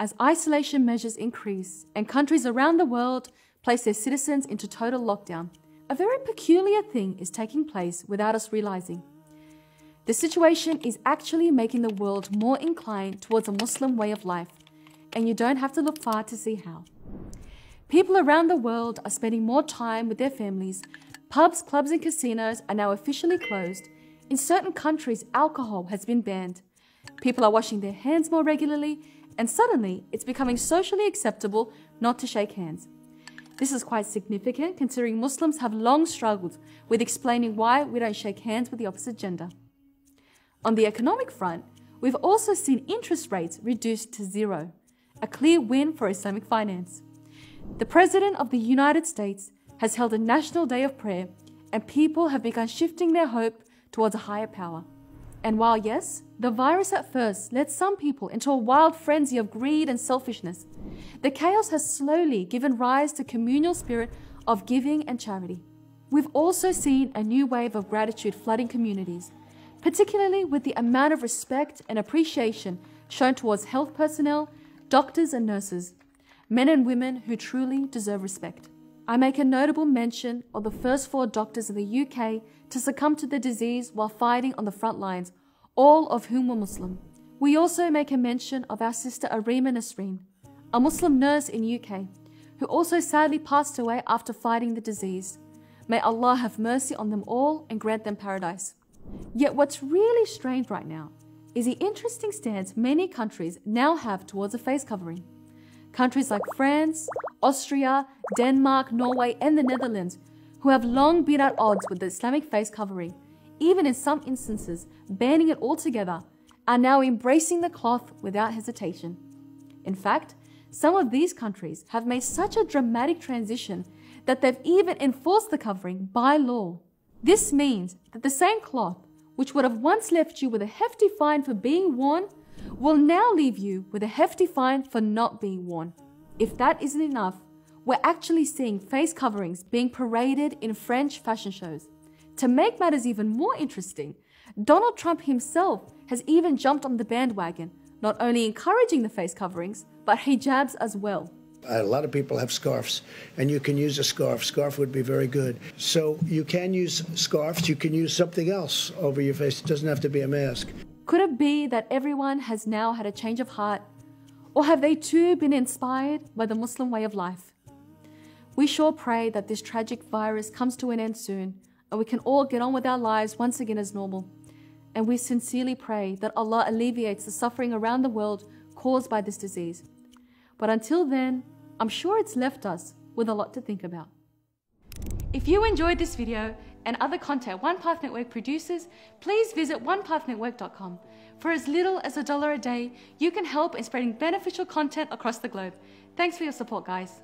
as isolation measures increase and countries around the world place their citizens into total lockdown, a very peculiar thing is taking place without us realizing. The situation is actually making the world more inclined towards a Muslim way of life, and you don't have to look far to see how. People around the world are spending more time with their families. Pubs, clubs, and casinos are now officially closed. In certain countries, alcohol has been banned. People are washing their hands more regularly, and suddenly it's becoming socially acceptable not to shake hands. This is quite significant considering Muslims have long struggled with explaining why we don't shake hands with the opposite gender. On the economic front, we've also seen interest rates reduced to zero, a clear win for Islamic finance. The President of the United States has held a national day of prayer, and people have begun shifting their hope towards a higher power. And while yes, the virus at first led some people into a wild frenzy of greed and selfishness, the chaos has slowly given rise to communal spirit of giving and charity. We've also seen a new wave of gratitude flooding communities, particularly with the amount of respect and appreciation shown towards health personnel, doctors and nurses, men and women who truly deserve respect. I make a notable mention of the first 4 doctors in the UK to succumb to the disease while fighting on the front lines, all of whom were Muslim. We also make a mention of our sister Arima Nasreen, a Muslim nurse in UK, who also sadly passed away after fighting the disease. May Allah have mercy on them all and grant them paradise. Yet what's really strange right now is the interesting stance many countries now have towards a face covering. Countries like France, Austria, Denmark, Norway, and the Netherlands, who have long been at odds with the Islamic face covering, even in some instances banning it altogether, are now embracing the cloth without hesitation. In fact, some of these countries have made such a dramatic transition that they've even enforced the covering by law. This means that the same cloth, which would have once left you with a hefty fine for being worn, will now leave you with a hefty fine for not being worn. If that isn't enough, we're actually seeing face coverings being paraded in French fashion shows. To make matters even more interesting, Donald Trump himself has even jumped on the bandwagon, not only encouraging the face coverings, but hijabs as well. A lot of people have scarves, and you can use a scarf. Scarf would be very good. So you can use scarves. You can use something else over your face. It doesn't have to be a mask. Could it be that everyone has now had a change of heart? Or have they too been inspired by the Muslim way of life? We sure pray that this tragic virus comes to an end soon and we can all get on with our lives once again as normal. And we sincerely pray that Allah alleviates the suffering around the world caused by this disease. But until then, I'm sure it's left us with a lot to think about. If you enjoyed this video and other content One Path Network produces, please visit onepathnetwork.com. For as little as $1 a day, you can help in spreading beneficial content across the globe. Thanks for your support, guys.